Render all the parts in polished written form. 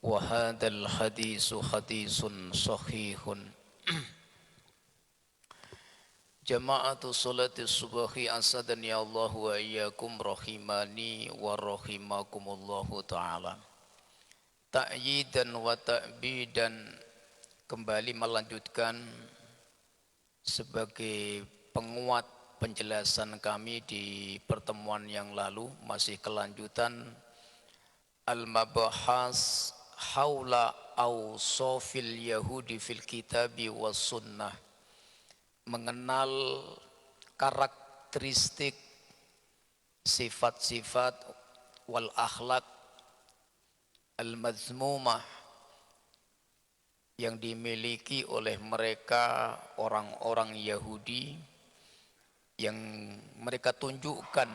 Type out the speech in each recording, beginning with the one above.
وهذا الحديث حديث صحيح. جماعة صلاة الصبح أسعدني الله وإياكم رحماني ورحمكم الله تعالى. Ta'yidan wa ta'bidan, kembali melanjutkan sebagai penguat penjelasan kami di pertemuan yang lalu, masih kelanjutan al-mabahas haula awsafil yahudi fil kitabi was sunnah, mengenal karakteristik, sifat-sifat wal akhlak al-mazmumah yang dimiliki oleh mereka orang-orang Yahudi, yang mereka tunjukkan,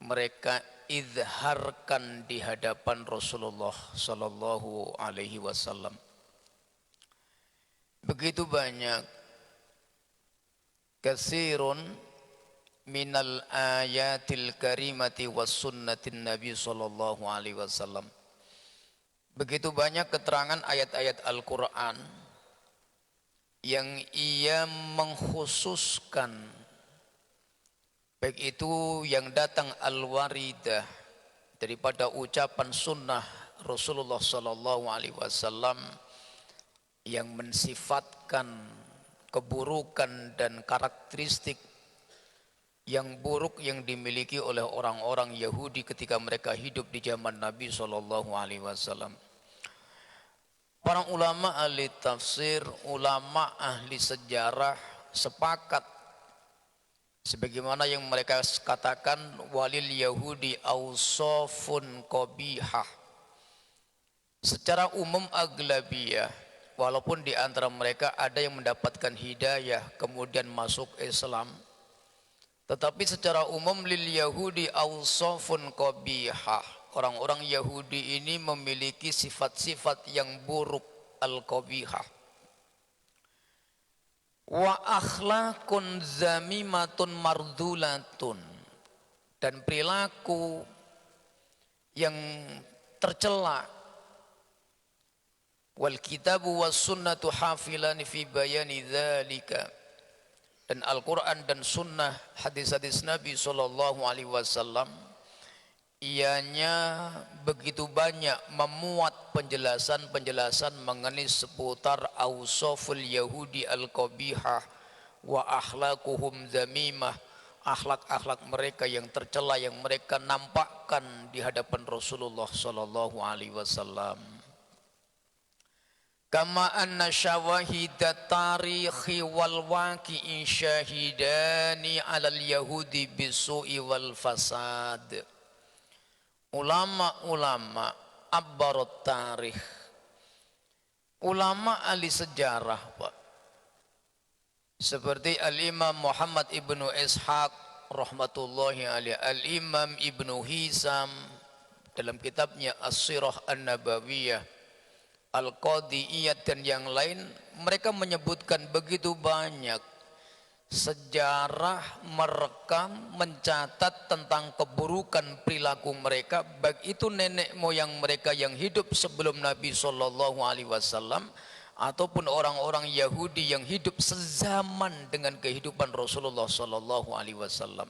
mereka izharkan di hadapan Rasulullah sallallahu alaihi wasallam. Begitu banyak, katsirun minal ayatil karimati was sunnatin nabi sallallahu alaihi wasallam. Begitu banyak keterangan ayat-ayat Al-Qur'an yang ia mengkhususkan, baik itu yang datang al-waridah daripada ucapan sunnah Rasulullah sallallahu alaihi wasallam yang mensifatkan keburukan dan karakteristik yang buruk yang dimiliki oleh orang-orang Yahudi ketika mereka hidup di zaman Nabi sallallahu alaihi wasallam. Para ulama ahli tafsir, ulama ahli sejarah sepakat sebagaimana yang mereka katakan, walil yahudi awsafun qabihah. Secara umum aglabiyah, walaupun di antara mereka ada yang mendapatkan hidayah kemudian masuk Islam, tetapi secara umum lil yahudi awsafun qabihah. Orang-orang Yahudi ini memiliki sifat-sifat yang buruk, al-qabihah. Wa akhlaqun zamimatun mardulatun, dan perilaku yang tercela. Wal kitabu was sunnatu hafilani fi bayani dzalika, dan Al-Quran dan sunnah, hadis-hadis Nabi sallallahu alaihi wasallam, ianya begitu banyak memuat penjelasan-penjelasan mengenai seputar awsaful yahudi al-qabihah wa akhlaquhum zamimah, akhlak-akhlak mereka yang tercela yang mereka nampakkan di hadapan Rasulullah sallallahu alaihi wasallam. Kama anna syawahidat tarikhi wal waqi'i syahidani alal yahudi bisu'i wal fasad. Ulama-ulama abbarut tarikh, ulama ahli sejarah, Pak, seperti Al-Imam Muhammad ibnu Ishaq rahmatullahi alaihi, Al-Imam ibnu Hisam dalam kitabnya As-Sirah An-Nabawiyah, Al-Qadiyat dan yang lain, mereka menyebutkan begitu banyak sejarah, merekam, mencatat tentang keburukan perilaku mereka, baik itu nenek moyang mereka yang hidup sebelum Nabi sallallahu alaihi wasallam ataupun orang-orang Yahudi yang hidup sezaman dengan kehidupan Rasulullah sallallahu alaihi wasallam.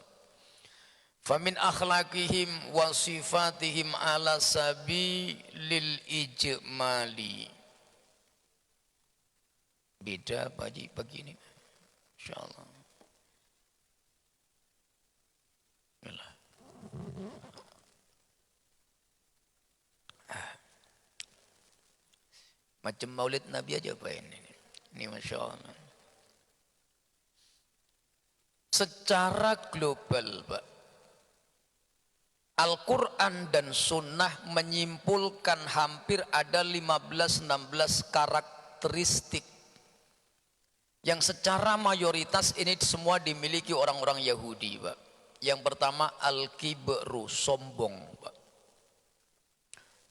Famin akhlaqihim wa sifatihim ala sabilil ijmali. Beda pagi ini, insyaallah. Macam maulid Nabi aja Pak ini. Ini Masya Allah. Secara global Pak, Al-Quran dan Sunnah menyimpulkan hampir ada 15-16 karakteristik yang secara mayoritas ini semua dimiliki orang-orang Yahudi Pak. Yang pertama al-kibru, sombong Pak.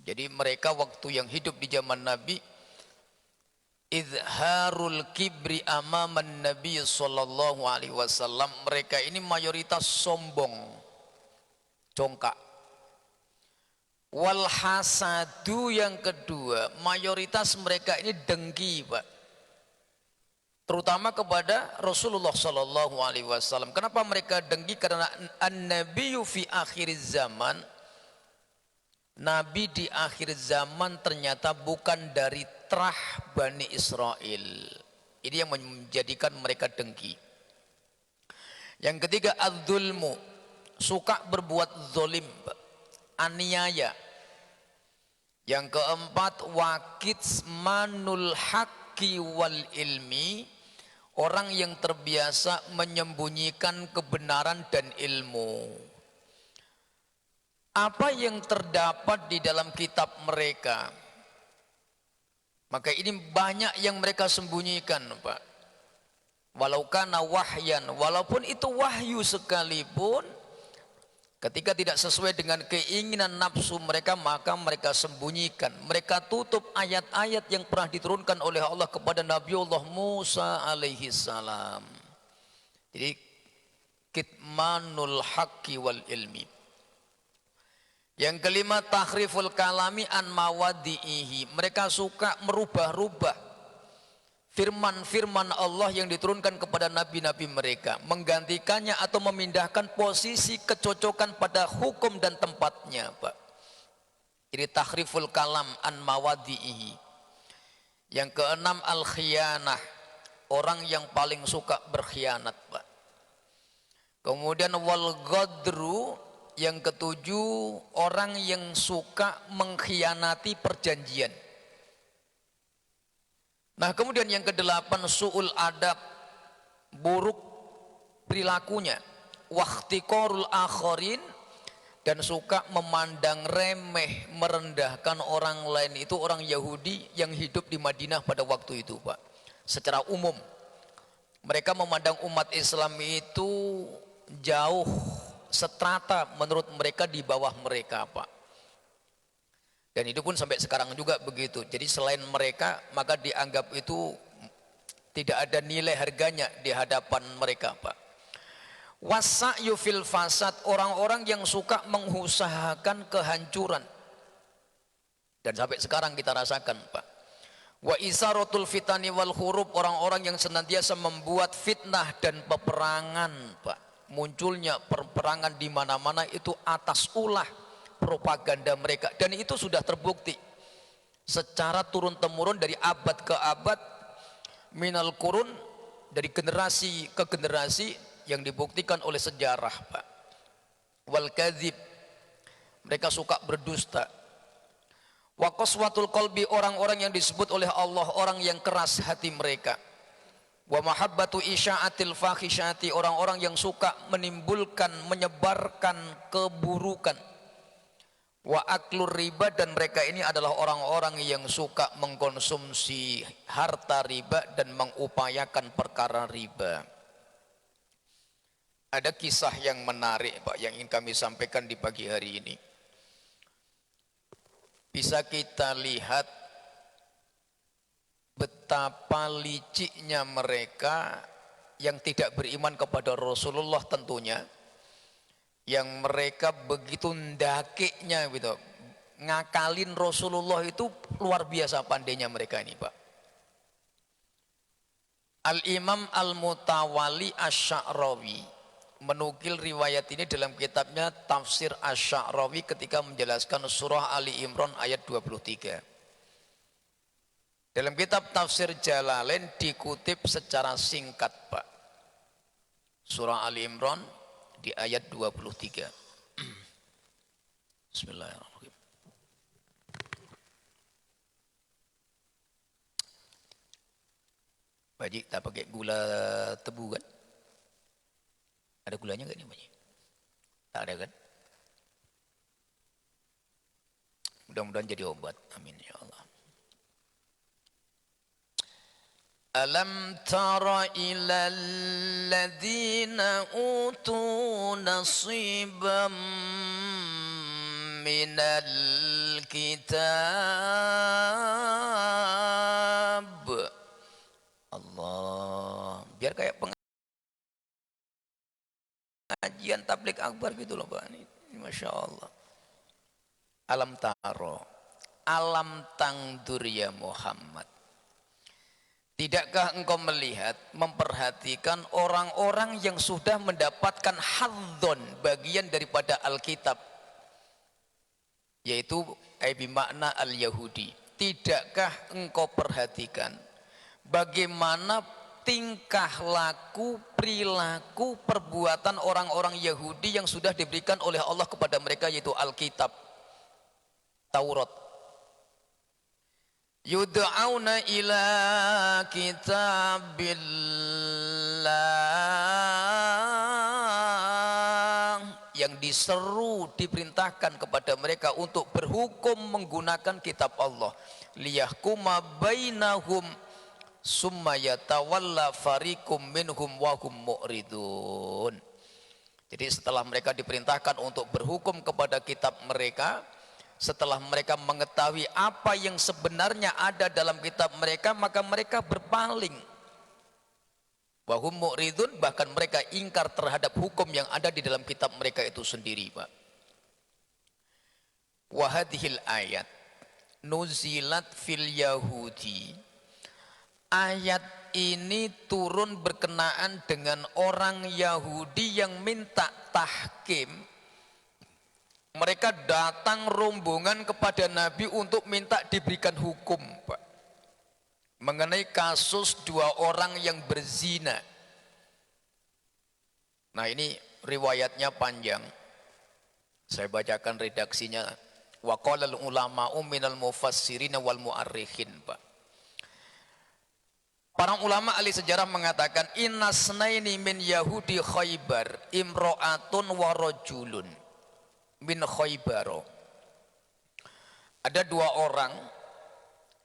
Jadi mereka waktu yang hidup di zaman Nabi, izharul kibri amaman Nabi sallallahu alaihi wasallam, mereka ini mayoritas sombong, congkak. Wal hasadu yang kedua, mayoritas mereka ini dengki, Pak. Terutama kepada Rasulullah sallallahu alaihi wasallam. Kenapa mereka dengki? Karena an-nabiyyu fi akhir zaman, nabi di akhir zaman ternyata bukan dari trah Bani Israel. Ini yang menjadikan mereka dengki. Yang ketiga, adzulmu, suka berbuat zolim, aniaya. Yang keempat, wakitsmanul haqqi wal ilmi, orang yang terbiasa menyembunyikan kebenaran dan ilmu. Apa yang terdapat di dalam kitab mereka, maka ini banyak yang mereka sembunyikan, Pak. Walau kana wahyan, walaupun itu wahyu sekalipun, ketika tidak sesuai dengan keinginan nafsu mereka, maka mereka sembunyikan. Mereka tutup ayat-ayat yang pernah diturunkan oleh Allah kepada Nabiullah Musa alaihi salam. Jadi kitmanul haqqi wal ilmi. Yang kelima, tahriful kalami an mawadi'ihi. Mereka suka merubah-rubah firman-firman Allah yang diturunkan kepada nabi-nabi mereka, menggantikannya atau memindahkan posisi kecocokan pada hukum dan tempatnya, Pak. Jadi tahriful kalam an mawadi'ihi. Yang keenam, al khiyanah, orang yang paling suka berkhianat, Pak. Kemudian wal ghadru, yang ketujuh, orang yang suka mengkhianati perjanjian. Nah, kemudian yang kedelapan, su'ul adab, buruk perilakunya, wahtiqorul akharin, dan suka memandang remeh, merendahkan orang lain. Itu orang Yahudi yang hidup di Madinah pada waktu itu, Pak. Secara umum mereka memandang umat Islam itu jauh setrata, menurut mereka di bawah mereka, Pak. Dan itu pun sampai sekarang juga begitu. Jadi selain mereka, maka dianggap itu tidak ada nilai harganya di hadapan mereka, Pak. Wasa'yu fil fasad, orang-orang yang suka mengusahakan kehancuran. Dan sampai sekarang kita rasakan, Pak. Wa isaratul fitani wal hurub, orang-orang yang senantiasa membuat fitnah dan peperangan, Pak. Munculnya peperangan di mana-mana itu atas ulah propaganda mereka, dan itu sudah terbukti secara turun temurun dari abad ke abad, minal kurun, dari generasi ke generasi, yang dibuktikan oleh sejarah, Pak. Wal kadzib, mereka suka berdusta. Wa qaswatul qalbi, orang-orang yang disebut oleh Allah orang yang keras hati mereka. Wa mahabbatu isya'atil fahisyati, orang-orang yang suka menimbulkan, menyebarkan keburukan. Wa aklur riba, dan mereka ini adalah orang-orang yang suka mengkonsumsi harta riba dan mengupayakan perkara riba. Ada kisah yang menarik, Pak, yang ingin kami sampaikan di pagi hari ini. Bisa kita lihat betapa liciknya mereka yang tidak beriman kepada Rasulullah tentunya, yang mereka begitu ndakeknya gitu, ngakalin Rasulullah itu luar biasa pandainya mereka ini, Pak. Al-Imam Al-Mutawali Asy-Sya'rawi menukil riwayat ini dalam kitabnya Tafsir Asy-Sya'rawi ketika menjelaskan surah Ali Imran ayat 23. Dalam kitab Tafsir Jalalain dikutip secara singkat, Pak. Surah Ali Imran di ayat 23. Bismillahirrahmanirrahim. Pak Haji, tak pakai gula tebu kan? Ada gulanya enggak nih, Pak Haji? Tak ada kan? Mudah-mudahan jadi obat. Amin ya Allah. Alam tara ilal ladzina utu nasiban minal kitab. Allah, biar kayak pengajian tabligh akbar gitu loh, Pak. Ini Masya Allah. Alam taro, alam tangdur ya Muhammad. Tidakkah engkau melihat, memperhatikan orang-orang yang sudah mendapatkan hadzon, bagian daripada Alkitab, yaitu bimakna al-Yahudi. Tidakkah engkau perhatikan bagaimana tingkah laku, perilaku, perbuatan orang-orang Yahudi yang sudah diberikan oleh Allah kepada mereka, yaitu Alkitab, Taurat. Yud'auna ila kitabillah, yang diseru, diperintahkan kepada mereka untuk berhukum menggunakan kitab Allah. Liyahkuma bainahum summa yatawalla fariqum minhum wa hum mu'ridun. Jadi setelah mereka diperintahkan untuk berhukum kepada kitab mereka, setelah mereka mengetahui apa yang sebenarnya ada dalam kitab mereka, maka mereka berpaling. Wa hum mu'ridun, bahkan mereka ingkar terhadap hukum yang ada di dalam kitab mereka itu sendiri, Pak. Wa hadhil ayat nuzilat fil yahudi. Ayat ini turun berkenaan dengan orang Yahudi yang minta tahkim. Mereka datang rombongan kepada Nabi untuk minta diberikan hukum, Pak, mengenai kasus dua orang yang berzina. Nah, ini riwayatnya panjang. Saya bacakan redaksinya. Wa qala al-ulama'u minal mufassirin wal mu'arrikhin, Pak. Para ulama ahli sejarah mengatakan innasnaini min Yahudi Khaybar imro'atun wa rajulun min Khaybaro. Ada dua orang,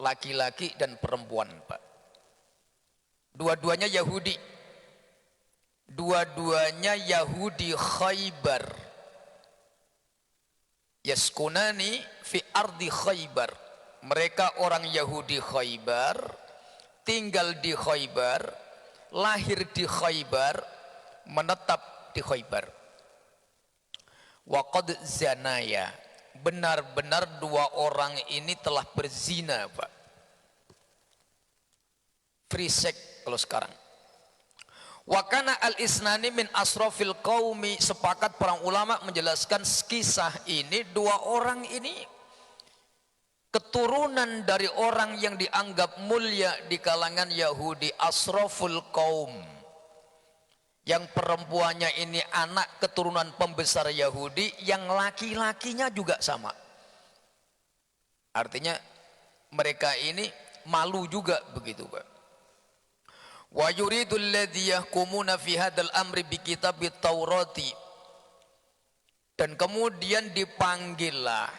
laki-laki dan perempuan, Pak. Dua-duanya Yahudi. Dua-duanya Yahudi Khaybar. Yaskunani fi ardi Khaybar. Mereka orang Yahudi Khaybar, tinggal di Khaybar, lahir di Khaybar, menetap di Khaybar. Waqad zanaya, benar-benar dua orang ini telah berzina, Pak. Free sex kalau sekarang. Wa kana al-isnani min asrafil qaumi, sepakat para ulama menjelaskan kisah ini, dua orang ini keturunan dari orang yang dianggap mulia di kalangan Yahudi, asraful qaum. Yang perempuannya ini anak keturunan pembesar Yahudi, yang laki-lakinya juga sama. Artinya mereka ini malu juga begitu, Pak. Wa yuridul ladzi yahkumuna fi hadzal amri bi kitabit Taurati. Dan kemudian dipanggillah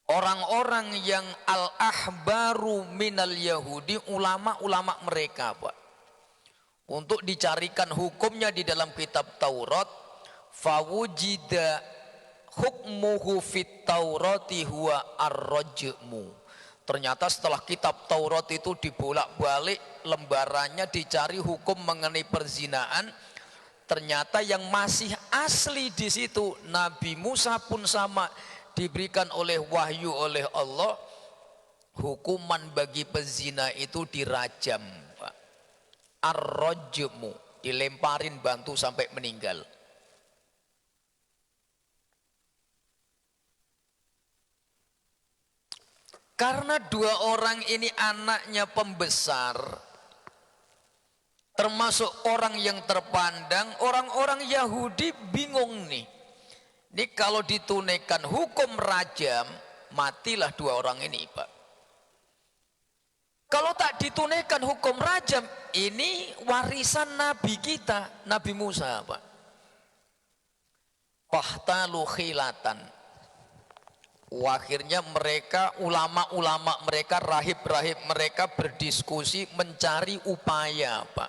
orang-orang yang al-ahbaru minal Yahudi, ulama-ulama mereka, Pak, untuk dicarikan hukumnya di dalam kitab Taurat. Fawujida hukmuhu fit Taurati huwa ar-rajmu. Ternyata setelah kitab Taurat itu dibolak-balik lembarannya, dicari hukum mengenai perzinaan, ternyata yang masih asli di situ Nabi Musa pun sama, diberikan oleh wahyu oleh Allah, hukuman bagi pezina itu dirajam, Pak. Ar-rajmu, dilemparin batu sampai meninggal. Karena dua orang ini anaknya pembesar, termasuk orang yang terpandang, orang-orang Yahudi bingung nih. Ini kalau ditunaikan hukum rajam, matilah dua orang ini, Pak. Kalau tak ditunaikan hukum rajam, ini warisan Nabi kita, Nabi Musa, Pak. Fahtalu khilatan. Akhirnya mereka, ulama-ulama mereka, rahib-rahib mereka berdiskusi mencari upaya, Pak.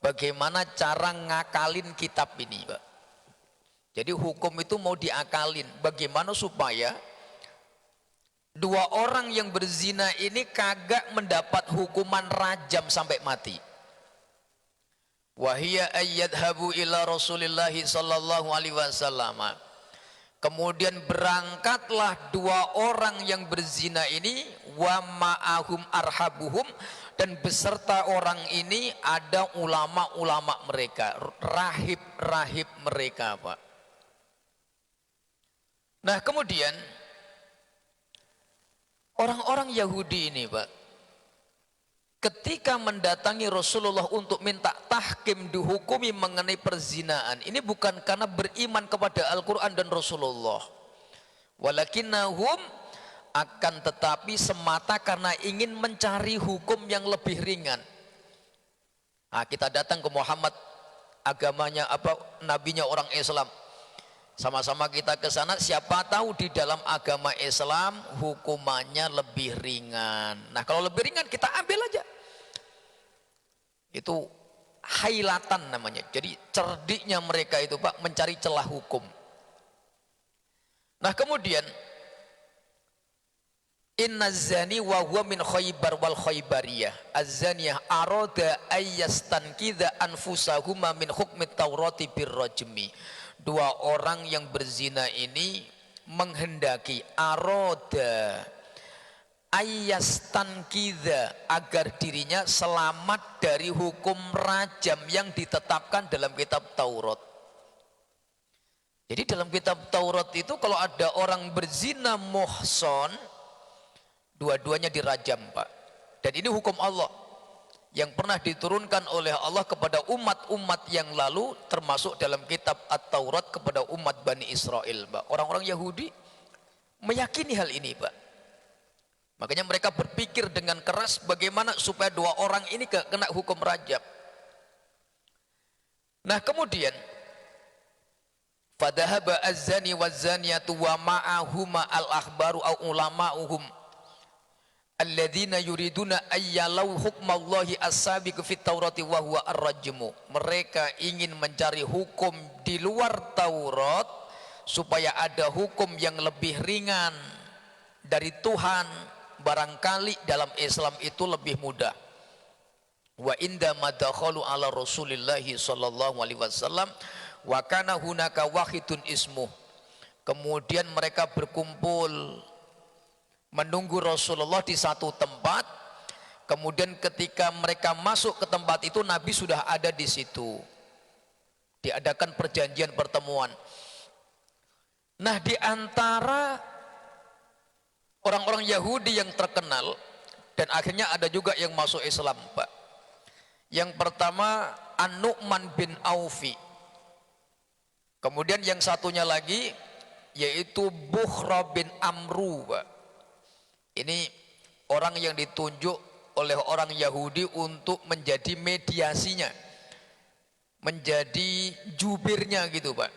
Bagaimana cara ngakalin kitab ini, Pak. Jadi hukum itu mau diakalin. Bagaimana supaya dua orang yang berzina ini kagak mendapat hukuman rajam sampai mati. Wahia ayyadhabu ila Rasulillah sallallahu alaihi wasallam. Kemudian berangkatlah dua orang yang berzina ini, wa ma'ahum arhabuhum, dan beserta orang ini ada ulama-ulama mereka, rahib-rahib mereka, Pak. Nah, kemudian orang-orang Yahudi ini, Pak, ketika mendatangi Rasulullah untuk minta tahkim dihukumi mengenai perzinaan, ini bukan karena beriman kepada Al-Quran dan Rasulullah, walakinnahum, akan tetapi semata karena ingin mencari hukum yang lebih ringan. Nah, kita datang ke Muhammad, agamanya apa, nabinya orang Islam, sama-sama kita ke sana, siapa tahu di dalam agama Islam hukumannya lebih ringan. Nah, kalau lebih ringan kita ambil aja. Itu hailatan namanya. Jadi cerdiknya mereka itu, Pak, mencari celah hukum. Nah, kemudian inna zani wa huwa min Khaybar wal Khaybariyah az-zaniyah arada ayyastankidha anfusahuma min hukmi Taurati birrajmi. Dua orang yang berzina ini menghendaki, aroda ayyastankidha, agar dirinya selamat dari hukum rajam yang ditetapkan dalam kitab Taurat. Jadi dalam kitab Taurat itu kalau ada orang berzina muhson, dua-duanya dirajam, Pak. Dan ini hukum Allah yang pernah diturunkan oleh Allah kepada umat-umat yang lalu, termasuk dalam kitab At-Taurat kepada umat Bani Israel, Pak. Orang-orang Yahudi meyakini hal ini, Pak. Makanya mereka berpikir dengan keras bagaimana supaya dua orang ini kena hukum rajam. Nah, kemudian fadhahaba az-zani waz-zaniyatu wa ma'ahuma al-akhbaru au ulama'uhum alladzina yuriduna ayyalau hukmallahi as-sabiq fit Taurati wa huwa ar-rajmu. Mereka ingin mencari hukum di luar Taurat supaya ada hukum yang lebih ringan dari Tuhan. Barangkali dalam Islam itu lebih mudah. Wa inda madakhalu ala Rasulillah sallallahu alaihi wasallam wa kana hunaka wahidun ismuh. Kemudian mereka berkumpul menunggu Rasulullah di satu tempat. Kemudian ketika mereka masuk ke tempat itu, Nabi sudah ada di situ. Diadakan perjanjian pertemuan. Nah, di antara orang-orang Yahudi yang terkenal, dan akhirnya ada juga yang masuk Islam, Pak. Yang pertama An-Nu'man bin Aufi. Kemudian yang satunya lagi yaitu Bukhra bin Amru, Pak. Ini orang yang ditunjuk oleh orang Yahudi untuk menjadi mediasinya, menjadi jubirnya gitu, Pak,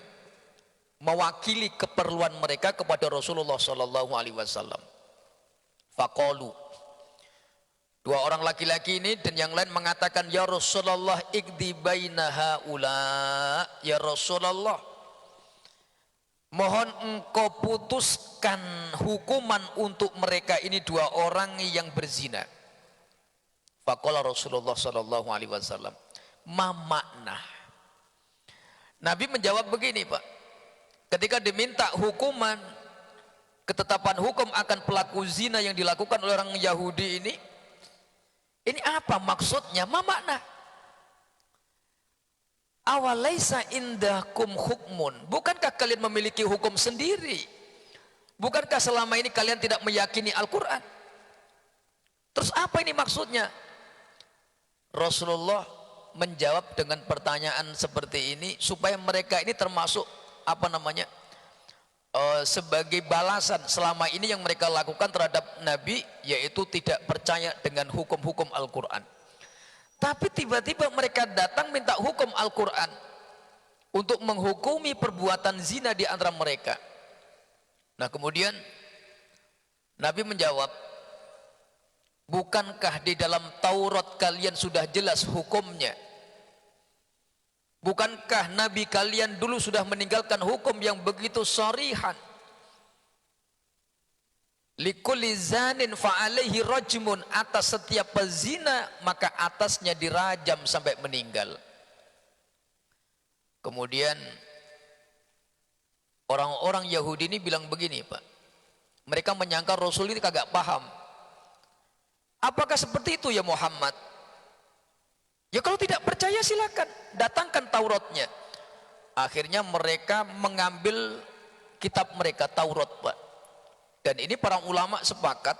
mewakili keperluan mereka kepada Rasulullah sallallahu alaihi wasallam. Faqalu, dua orang laki-laki ini dan yang lain mengatakan, ya Rasulullah iqdi baina haula, ya Rasulullah, mohon engkau putuskan hukuman untuk mereka ini, dua orang yang berzina. Faqala Rasulullah sallallahu alaihi wasallam, ma makna? Nabi menjawab begini, Pak. Ketika diminta hukuman, ketetapan hukum akan pelaku zina yang dilakukan oleh orang Yahudi ini apa maksudnya? Ma makna? Awalaisa indakum hukmun, bukankah kalian memiliki hukum sendiri? Bukankah selama ini kalian tidak meyakini Al-Quran? Terus apa ini maksudnya? Rasulullah menjawab dengan pertanyaan seperti ini supaya mereka ini termasuk apa namanya, sebagai balasan selama ini yang mereka lakukan terhadap Nabi, yaitu tidak percaya dengan hukum-hukum Al-Quran. Tapi tiba-tiba mereka datang minta hukum Al-Quran untuk menghukumi perbuatan zina di antara mereka. Nah, kemudian Nabi menjawab, bukankah di dalam Taurat kalian sudah jelas hukumnya? Bukankah Nabi kalian dulu sudah meninggalkan hukum yang begitu sharihan? Likulli zanin fa'alaihi rajmun, atas setiap pezina maka atasnya dirajam sampai meninggal. Kemudian Orang-orang Yahudi ini bilang begini, Pak. Mereka menyangka Rasul ini kagak paham. Apakah seperti itu ya Muhammad? Ya kalau tidak percaya silakan, datangkan Tauratnya. Akhirnya mereka mengambil kitab mereka, Taurat, Pak. Dan ini para ulama sepakat,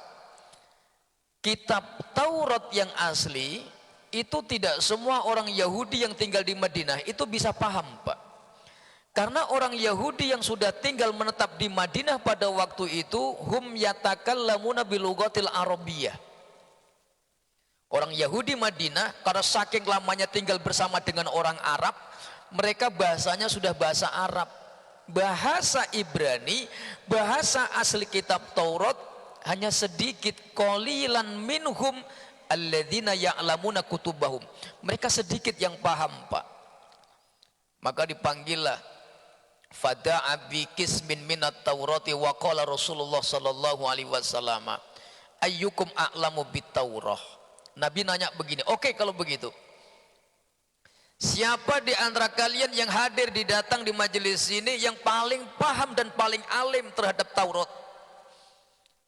kitab Taurat yang asli itu tidak semua orang Yahudi yang tinggal di Madinah itu bisa paham, Pak. Karena orang Yahudi yang sudah tinggal menetap di Madinah pada waktu itu, hum yatakallamuna bilughatil arabiyyah. Orang Yahudi Madinah karena saking lamanya tinggal bersama dengan orang Arab, mereka bahasanya sudah bahasa Arab. Bahasa Ibrani, bahasa asli kitab Taurat hanya sedikit, qalilan minhum alladzina ya'lamuna kutubahum. Mereka sedikit yang paham, Pak. Maka dipanggillah fada'a bi qismin minat Taurati wa qala Rasulullah sallallahu alaihi wasallam ayyukum a'lamu bit Taurah. Nabi nanya begini, oke kalau begitu, siapa di antara kalian yang hadir datang di majelis ini yang paling paham dan paling alim terhadap Taurat?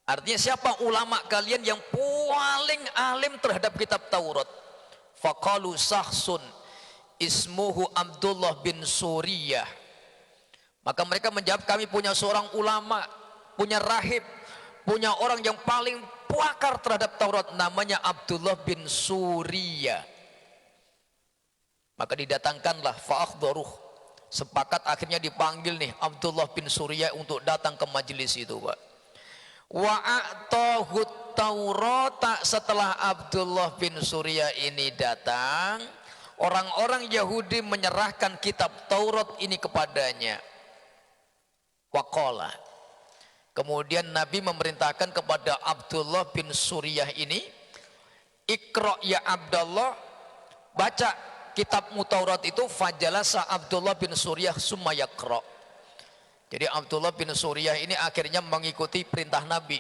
Artinya siapa ulama kalian yang paling alim terhadap kitab Taurat? Faqalu sahsun ismuhu Abdullah bin Suriyah. Maka mereka menjawab, kami punya seorang ulama, punya rahib, punya orang yang paling pakar terhadap Taurat, namanya Abdullah bin Suriyah. Maka didatangkanlah fa'akhdaruh. Sepakat akhirnya dipanggil nih Abdullah bin Suriyah untuk datang ke majelis itu, Pak. Wa'atahut Taurata. Setelah Abdullah bin Suriyah ini datang, orang-orang Yahudi menyerahkan kitab Taurat ini kepadanya. Waqala. Kemudian Nabi memerintahkan kepada Abdullah bin Suriyah ini, Iqra ya Abdullah, baca kitab Taurat itu. Fajalasa Abdullah bin Suriyah summa yaqra. Jadi Abdullah bin Suriyah ini akhirnya mengikuti perintah Nabi.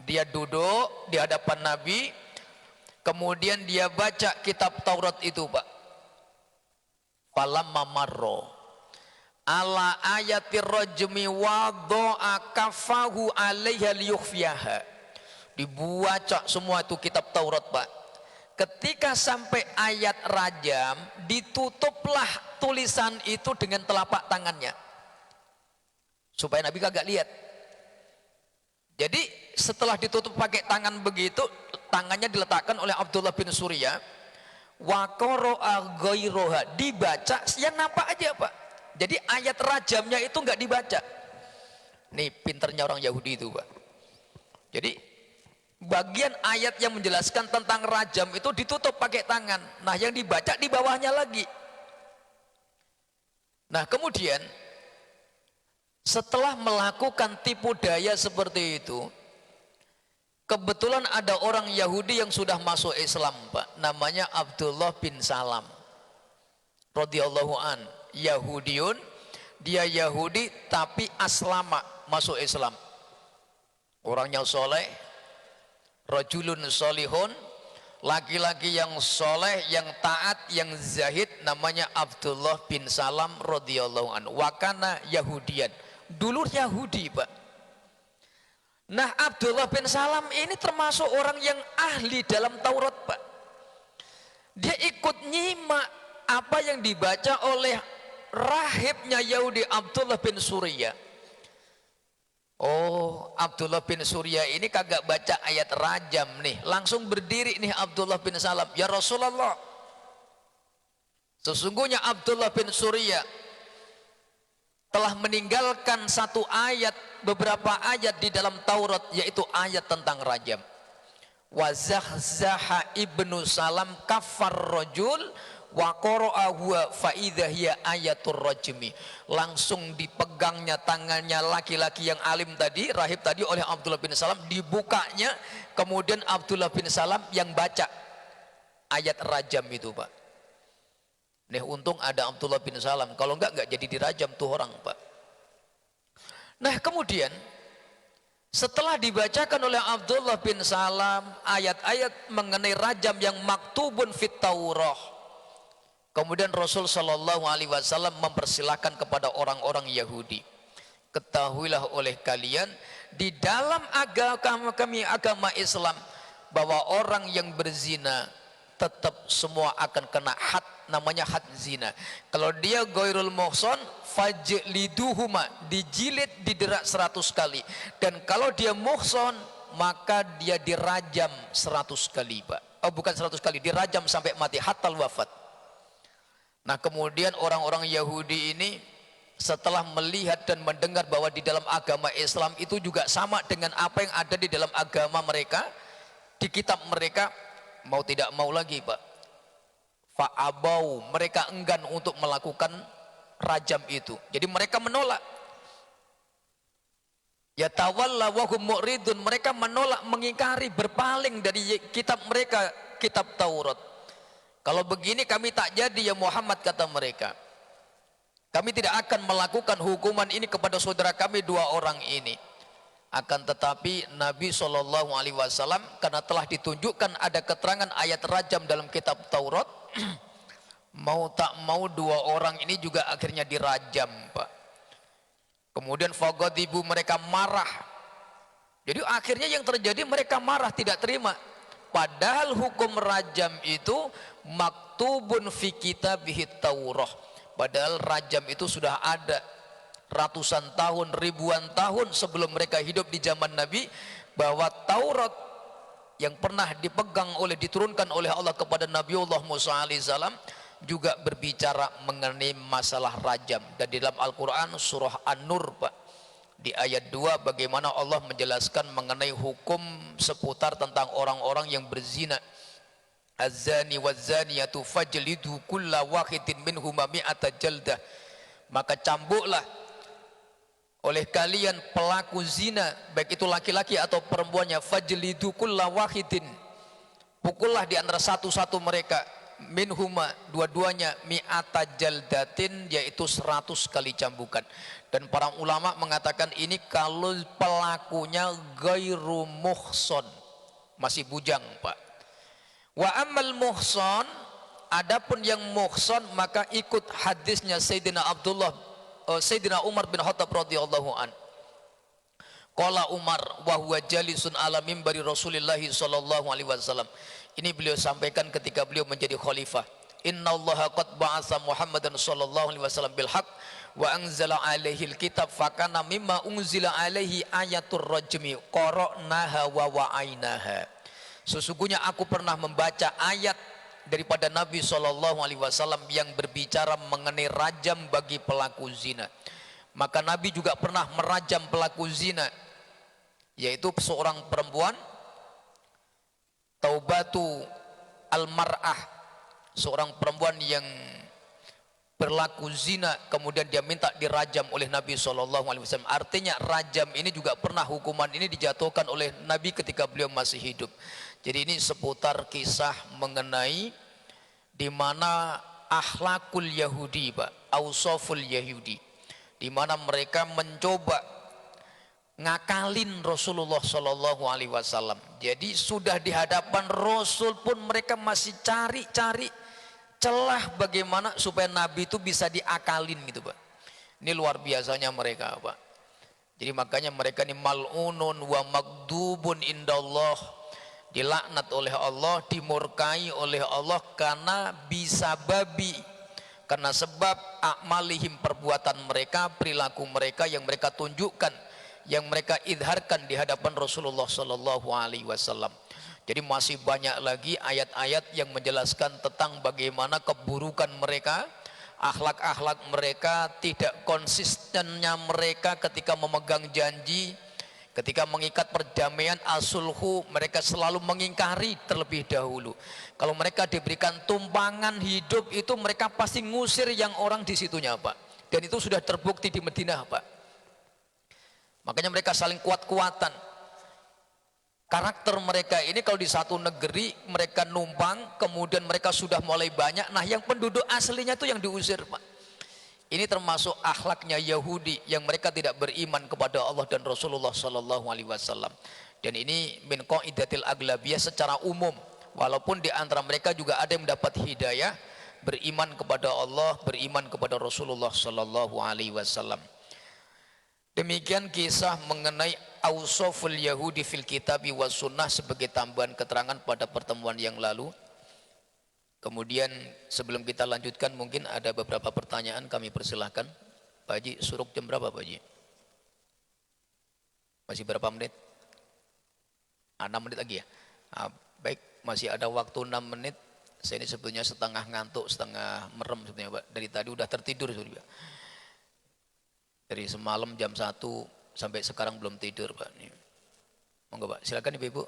Dia duduk di hadapan Nabi, kemudian dia baca kitab Taurat itu, Pak. Falamma marra ala ayatir rajmi wa do'a kafahu alaiha liyukhfiyaha. Dibaca semua itu kitab Taurat, Pak. Ketika sampai ayat rajam, ditutuplah tulisan itu dengan telapak tangannya supaya Nabi kagak lihat. Jadi setelah ditutup pakai tangan begitu, tangannya diletakkan oleh Abdullah bin Suriyah. Wa qara'a ghairoha, dibaca yang nampak aja, Pak. Jadi ayat rajamnya itu enggak dibaca. Nih pinternya orang Yahudi itu, Pak. Jadi bagian ayat yang menjelaskan tentang rajam itu ditutup pakai tangan. Nah yang dibaca di bawahnya lagi. Nah kemudian setelah melakukan tipu daya seperti itu, kebetulan ada orang Yahudi yang sudah masuk Islam, Pak. Namanya Abdullah bin Salam radhiyallahu an. Yahudiun, dia Yahudi tapi aslama, masuk Islam. Orangnya soleh, rajulun solihun, laki-laki yang soleh, yang taat, yang zahid, namanya Abdullah bin Salam radhiyallahu anhu. Wakana Yahudian, dulu Yahudi, Pak. Nah Abdullah bin Salam ini termasuk orang yang ahli dalam Taurat, Pak. Dia ikut nyimak apa yang dibaca oleh rahibnya Yahudi Abdullah bin Suriyah. Oh, Abdullah bin Suriyah ini kagak baca ayat rajam nih, langsung berdiri nih Abdullah bin Salam, ya Rasulullah, sesungguhnya Abdullah bin Suriyah telah meninggalkan satu ayat, beberapa ayat di dalam Taurat, yaitu ayat tentang rajam. Wa zahzaha ibnu Salam kafar rajul wa qara'a huwa fa idza hiya ayatur rajmi. Langsung dipegangnya tangannya laki-laki yang alim tadi, rahib tadi, oleh Abdullah bin Salam, dibukanya, kemudian Abdullah bin Salam yang baca ayat rajam itu, Pak. Nih untung ada Abdullah bin Salam, kalau enggak jadi dirajam tuh orang, Pak. Nah kemudian setelah dibacakan oleh Abdullah bin Salam ayat-ayat mengenai rajam yang maktubun fit Taurah, kemudian Rasul Shallallahu Alaihi Wasallam mempersilahkan kepada orang-orang Yahudi, ketahuilah oleh kalian di dalam agama Islam bahwa orang yang berzina tetap semua akan kena had, namanya had zina. Kalau dia ghairul muhsan fajliduhuma, dijilid didera 100 kali, dan kalau dia muhsan maka dia dirajam 100 kali, Pak. Oh, bukan 100 kali, dirajam sampai mati hatal wafat. Nah, kemudian orang-orang Yahudi ini setelah melihat dan mendengar bahwa di dalam agama Islam itu juga sama dengan apa yang ada di dalam agama mereka, di kitab mereka, mau tidak mau lagi, Pak, fa'abau, mereka enggan untuk melakukan rajam itu. Jadi mereka menolak. Ya tawalla wa hum mu'ridun, mereka menolak, mengingkari, berpaling dari kitab mereka, kitab Taurat. Kalau begini kami tak jadi ya Muhammad, kata mereka. Kami tidak akan melakukan hukuman ini kepada saudara kami dua orang ini. Akan tetapi Nabi SAW, karena telah ditunjukkan ada keterangan ayat rajam dalam kitab Taurat, mau tak mau dua orang ini juga akhirnya dirajam, Pak. Kemudian fagadibu, mereka marah. Jadi akhirnya yang terjadi, mereka marah, tidak terima. Padahal hukum rajam itu maktubun fi kitabih Taurah. Padahal rajam itu sudah ada ratusan tahun, ribuan tahun sebelum mereka hidup di zaman Nabi, bahwa Taurat yang pernah dipegang oleh, diturunkan oleh Allah kepada Nabiullah Musa alaihissalam juga berbicara mengenai masalah rajam. Dan di dalam Al-Quran surah An-Nur, Pak, di ayat 2 bagaimana Allah menjelaskan mengenai hukum seputar tentang orang-orang yang berzina. Az-zani waz-zaniyatu fajlidu kulla wahidin minhuma mi'ata jaldah, maka cambuklah oleh kalian pelaku zina, baik itu laki-laki atau perempuannya, fajlidu kulla wahidin, pukullah di antara satu-satu mereka, minhuma, dua-duanya, mi'ata jaldatin, yaitu 100 kali cambukan. Dan para ulama mengatakan ini kalau pelakunya ghairu muhson, masih bujang, Pak. Wa amal muhson, adapun yang muhson maka ikut hadisnya Sayyidina Umar bin Khattab radhiyallahu an. Qala Umar wa huwa jalisun ala mimbari Rasulillah sallallahu alaihi wasallam. Ini beliau sampaikan ketika beliau menjadi khalifah. Innallaha qad ba'atsa Muhammadan sallallahu alaihi wasallam bil haqq wa anzala alaihi alkitab fakana mimma unzila alaihi ayatur rajmi qara'naha wa wa'ainaha. Sesungguhnya aku pernah membaca ayat daripada Nabi SAW yang berbicara mengenai rajam bagi pelaku zina. Maka Nabi juga pernah merajam pelaku zina, yaitu seorang perempuan, taubatu al-mar'ah, seorang perempuan yang berlaku zina kemudian dia minta dirajam oleh Nabi SAW. Artinya rajam ini juga pernah, hukuman ini dijatuhkan oleh Nabi ketika beliau masih hidup. Jadi ini seputar kisah mengenai di mana akhlakul Yahudi, Pak, ausoful Yahudi, di mana mereka mencoba ngakalin Rasulullah SAW. Jadi sudah di hadapan Rasul pun mereka masih cari-cari celah bagaimana supaya Nabi itu bisa diakalin gitu, Pak. Ini luar biasanya mereka, Pak. Jadi makanya mereka ini mal'unun wa magdubun indallah, dilaknat oleh Allah, dimurkai oleh Allah karena bisa babi, karena sebab a'malihim, perbuatan mereka, perilaku mereka yang mereka tunjukkan, yang mereka idharkan di hadapan Rasulullah sallallahu alaihi wasallam. Jadi masih banyak lagi ayat-ayat yang menjelaskan tentang bagaimana keburukan mereka, akhlak-akhlak mereka, tidak konsistennya mereka ketika memegang janji, ketika mengikat perdamaian as-sulhu, mereka selalu mengingkari terlebih dahulu. Kalau mereka diberikan tumpangan hidup itu mereka pasti ngusir yang orang di situnya, Pak. Dan itu sudah terbukti di Madinah, Pak. Makanya mereka saling kuat-kuatan. Karakter mereka ini kalau di satu negeri mereka numpang, kemudian mereka sudah mulai banyak, nah yang penduduk aslinya itu yang diusir, Pak. Ini termasuk akhlaknya Yahudi yang mereka tidak beriman kepada Allah dan Rasulullah sallallahu alaihi wasallam. Dan ini min qaidatil aglabiyah secara umum, walaupun di antara mereka juga ada yang mendapat hidayah, beriman kepada Allah, beriman kepada Rasulullah sallallahu alaihi wasallam. Demikian kisah mengenai Awsaful Yahudi fil Kitabi was Sunnah sebagai tambahan keterangan pada pertemuan yang lalu. Kemudian sebelum kita lanjutkan mungkin ada beberapa pertanyaan, kami persilahkan. Pak Haji, suruk jam berapa Pak Haji? Masih berapa menit? 6 menit lagi ya? Baik, masih ada waktu 6 menit. Saya ini sebetulnya setengah ngantuk, setengah merem sebetulnya Pak. Dari tadi udah tertidur sebetulnya. Dari semalam jam 1 sampai sekarang belum tidur Pak. Monggo Pak, silakan Ibu-ibu.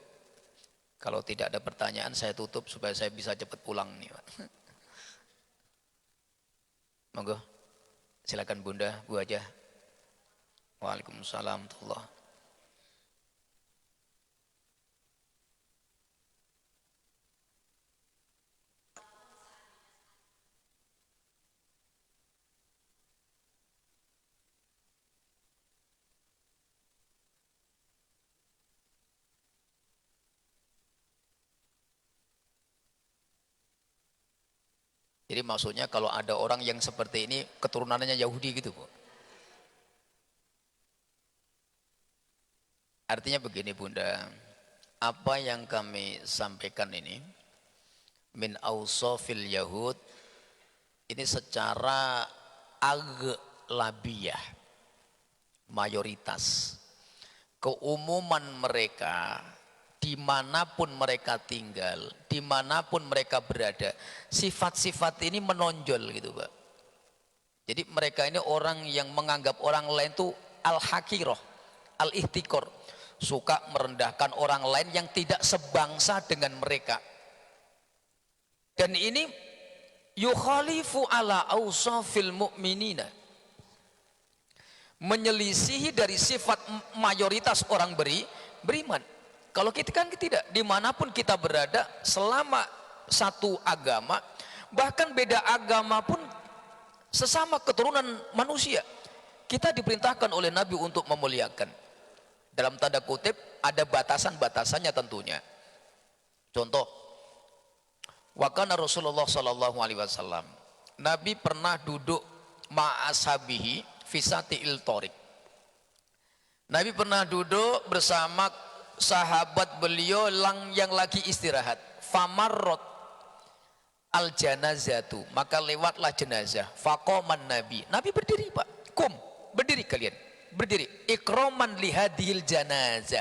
Kalau tidak ada pertanyaan saya tutup supaya saya bisa cepat pulang nih Pak. Monggo. Silakan Bunda, Bu Hajah. Waalaikumsalam warahmatullahi. Jadi maksudnya kalau ada orang yang seperti ini keturunannya Yahudi gitu Bu. Artinya begini Bunda, apa yang kami sampaikan ini min awsafil Yahud ini secara aghlabiyah, mayoritas, keumuman mereka dimanapun mereka tinggal, dimanapun mereka berada, sifat-sifat ini menonjol gitu Pak. Jadi mereka ini orang yang menganggap orang lain itu al-hakirah, al-ihtikor, suka merendahkan orang lain yang tidak sebangsa dengan mereka. Dan ini yukhalifu ala awsafil mu'minina, menyelisihi dari sifat mayoritas orang beriman. Kalau kita kan tidak, dimanapun kita berada, selama satu agama, bahkan beda agama pun sesama keturunan manusia, kita diperintahkan oleh Nabi untuk memuliakan. Dalam tanda kutip ada batasan-batasannya tentunya. Contoh, wakana Rasulullah sallallahu alaihi wasallam, Nabi pernah duduk ma'ashabihi fisati il-torik. Nabi pernah duduk bersama sahabat beliau yang lagi istirahat. Famarrot al janazatu, maka lewatlah jenazah. Faqaman Nabi, Nabi berdiri Pak. Kum, berdiri kalian, berdiri. Ikroman lihadil janazah.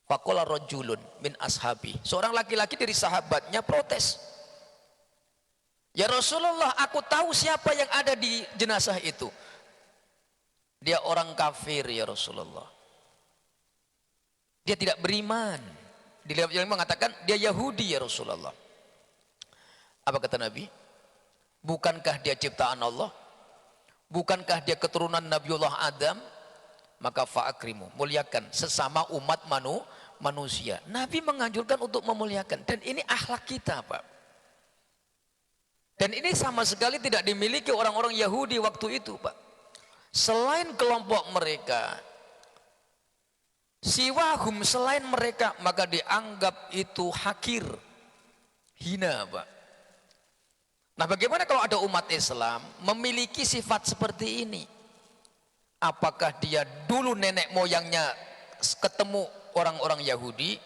Faqala rajulun min ashabi, seorang laki-laki dari sahabatnya protes. Ya Rasulullah, aku tahu siapa yang ada di jenazah itu. Dia orang kafir ya Rasulullah. Dia tidak beriman. Dia mengatakan dia Yahudi ya Rasulullah. Apa kata Nabi? Bukankah dia ciptaan Allah? Bukankah dia keturunan Nabiullah Adam? Maka fa'akrimu, muliakan sesama umat manusia. Nabi menganjurkan untuk memuliakan. Dan ini akhlak kita Pak. Dan ini sama sekali tidak dimiliki orang-orang Yahudi waktu itu Pak. Selain kelompok mereka, siwahum, selain mereka, maka dianggap itu hakir, hina Pak. Nah bagaimana kalau ada umat Islam memiliki sifat seperti ini? Apakah dia dulu nenek moyangnya ketemu orang-orang Yahudi,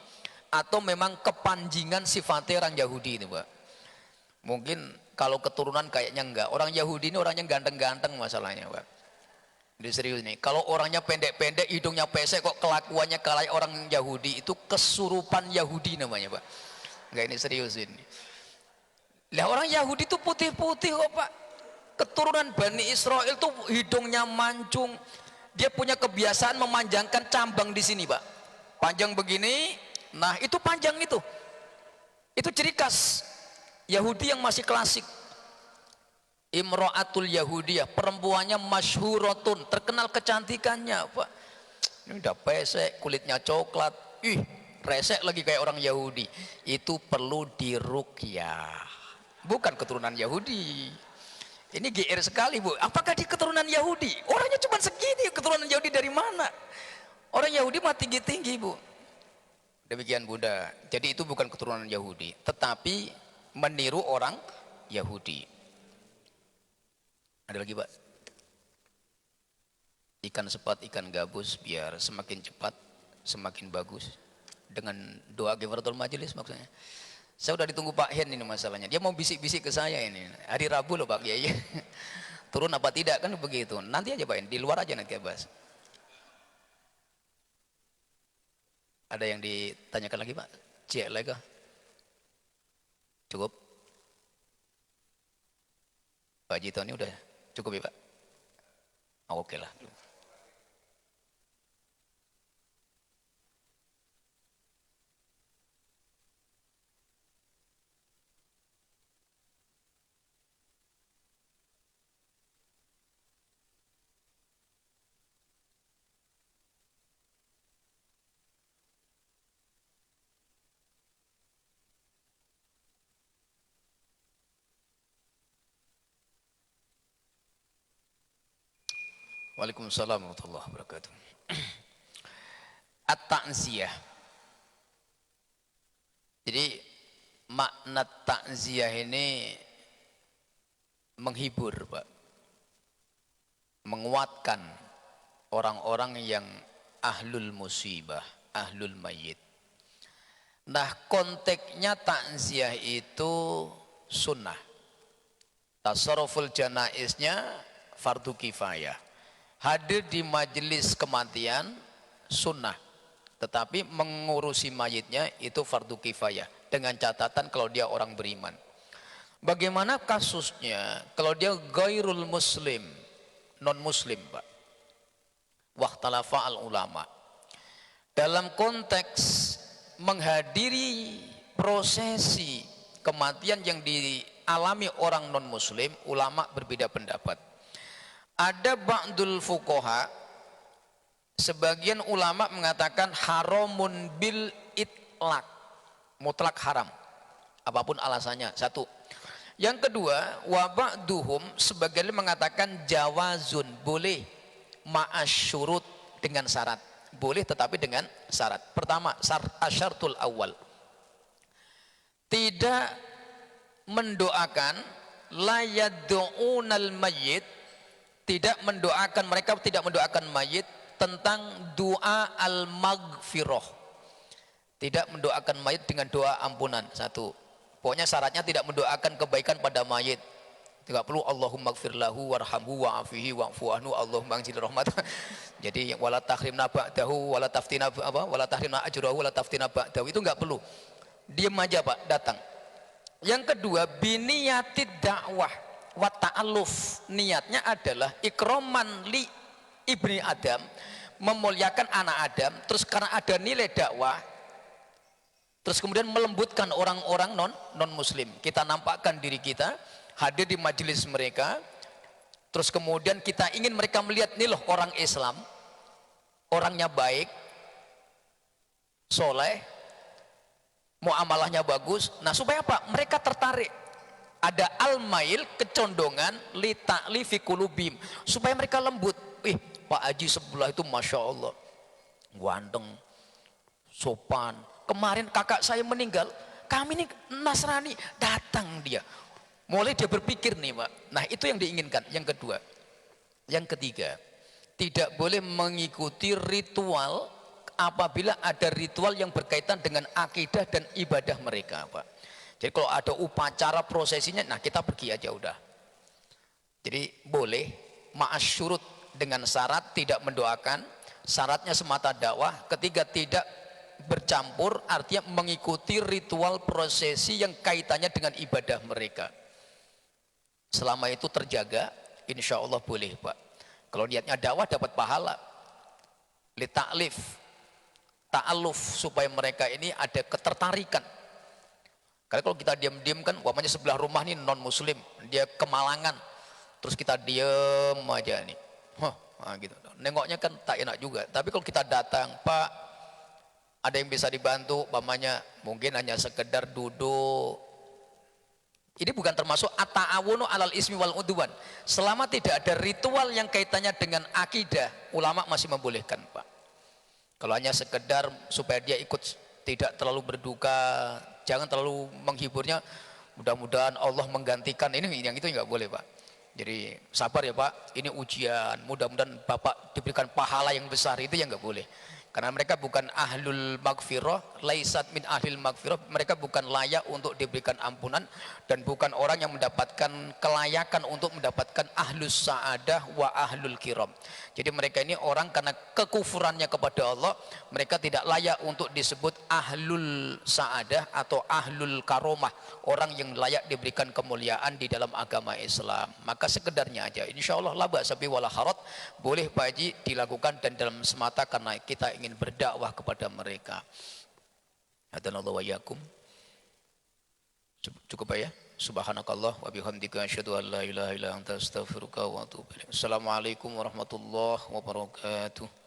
atau memang kepanjingan sifatnya orang Yahudi ini Pak? Mungkin kalau keturunan kayaknya enggak. Orang Yahudi ini orangnya ganteng-ganteng masalahnya Pak. Ini serius nih, kalau orangnya pendek-pendek, hidungnya pesek, kok kelakuannya kayak orang Yahudi, itu kesurupan Yahudi namanya Pak. Enggak, ini serius ini. Lah orang Yahudi itu putih-putih kok Pak. Keturunan Bani Israel tuh hidungnya mancung. Dia punya kebiasaan memanjangkan cambang di sini Pak. Panjang begini, nah itu panjang itu. Itu ciri khas Yahudi yang masih klasik. Imro'atul Yahudiyah, perempuannya masyhuratun, terkenal kecantikannya Pak. Ini udah pesek, kulitnya coklat, resek lagi kayak orang Yahudi. Itu perlu diruqyah. Bukan keturunan Yahudi. Ini GR sekali Bu. Apakah di keturunan Yahudi? Orangnya cuma segini, keturunan Yahudi dari mana? Orang Yahudi mah tinggi-tinggi Bu. Demikian Bunda. Jadi itu bukan keturunan Yahudi, tetapi meniru orang Yahudi. Ada lagi Pak? ikan sepat, ikan gabus, biar semakin cepat, semakin bagus. Dengan doa kifaratul majelis maksudnya. Saya udah ditunggu Pak Hen ini masalahnya. Dia mau bisik-bisik ke saya ini. Hari Rabu loh Pak Kiai. Turun apa tidak kan begitu. Nanti aja Pak Hen, di luar aja nanti bahas. Ada yang ditanyakan lagi Pak? Cek lagi. Cukup? Pak Jito ini udah cukup ya Pak? Oh, oke lah. Waalaikumsalam warahmatullahi wabarakatuh. At-ta'ziyah. Jadi makna takziah ini menghibur Pak, menguatkan orang-orang yang ahlul musibah, ahlul mayit. Nah konteksnya takziah itu sunnah, tasarruful janaiznya fardu kifayah, hadir di majelis kematian sunnah, tetapi mengurusi mayitnya itu fardu kifayah dengan catatan kalau dia orang beriman. Bagaimana kasusnya kalau dia ghairul muslim, non muslim Pak? Wahtalafa al ulama. Dalam konteks menghadiri prosesi kematian yang dialami orang non muslim, ulama berbeda pendapat. Ada ba'dul fuqaha, sebagian ulama mengatakan haramun bil itlaq, mutlak haram apapun alasannya. Satu. Yang kedua, wa ba'duhum, sebagian mengatakan jawazun, boleh ma'asyurut, dengan syarat. Boleh tetapi dengan syarat. Pertama, asyartul awal, tidak mendoakan, la yad'unal mayyit, tidak mendoakan, mereka tidak mendoakan mayit tentang doa al-maghfirah, tidak mendoakan mayit dengan doa ampunan. Satu, pokoknya syaratnya tidak mendoakan kebaikan pada mayit. Tidak perlu Allahumma gfir lahu warhamhu wa'afihi wa'fu anhu Allahumma anzil rahmat. Jadi wala tahrimna ba'dahu wala taftina apa wala tahrimna ajrahu wala taftina ba'dahu, itu enggak perlu. Diam aja Pak, datang. Yang kedua, biniyatid dakwah wa ta'alluf, niatnya adalah ikroman li ibni Adam, memuliakan anak Adam, terus karena ada nilai dakwah, terus kemudian melembutkan orang-orang non muslim. Kita nampakkan diri kita hadir di majelis mereka, terus kemudian kita ingin mereka melihat nih loh orang Islam, orangnya baik, soleh, muamalahnya bagus. Nah supaya apa? Mereka tertarik, ada al-mail, kecondongan li ta'lifi qulubihim, supaya mereka lembut. Pak Haji sebelah itu Masya Allah ganteng, sopan. Kemarin kakak saya meninggal, kami ini Nasrani, datang dia. Mulai dia berpikir nih Pak. Nah itu yang diinginkan. Yang kedua. Yang ketiga, tidak boleh mengikuti ritual apabila ada ritual yang berkaitan dengan akidah dan ibadah mereka Pak. Jadi kalau ada upacara prosesinya, nah kita pergi aja udah. Jadi boleh ma'asyurut, dengan syarat tidak mendoakan, syaratnya semata dakwah. Ketiga, tidak bercampur, artinya mengikuti ritual prosesi yang kaitannya dengan ibadah mereka. Selama itu terjaga, insya Allah boleh Pak. Kalau niatnya dakwah dapat pahala. Li ta'lif, ta'aluf, supaya mereka ini ada ketertarikan. Karena kalau kita diam-diam kan, umpamanya sebelah rumah nih non muslim, dia kemalangan, terus kita diam aja nih, nah gitu. Nengoknya kan tak enak juga. Tapi kalau kita datang, Pak, ada yang bisa dibantu, umpamanya mungkin hanya sekedar duduk. Ini bukan termasuk at-ta'awunu alal ismi wal udwan. Selama tidak ada ritual yang kaitannya dengan akidah, ulama masih membolehkan Pak. Kalau hanya sekedar supaya dia ikut tidak terlalu berduka, jangan terlalu menghiburnya, mudah-mudahan Allah menggantikan ini, yang itu nggak boleh Pak. Jadi sabar ya Pak, ini ujian, mudah-mudahan Bapak diberikan pahala yang besar, itu yang nggak boleh. Karena mereka bukan ahlul magfirah, laisat min ahlil magfirah, mereka bukan layak untuk diberikan ampunan dan bukan orang yang mendapatkan kelayakan untuk mendapatkan ahlus sa'adah wa ahlul kiram. Jadi mereka ini orang karena kekufurannya kepada Allah, mereka tidak layak untuk disebut ahlul sa'adah atau ahlul karomah, orang yang layak diberikan kemuliaan di dalam agama Islam. Maka sekedarnya aja, insya Allah la ba'sa bi wala haraj, boleh Pak Haji dilakukan dan dalam semata karena kita ingin berdakwah kepada mereka. Hadanallahu wa iyyakum. Cukup ya. Subhanakallah wa bihamdika asyhadu an la ilaha illa anta astaghfiruka wa atubu ilaik. Assalamualaikum warahmatullahi wabarakatuh.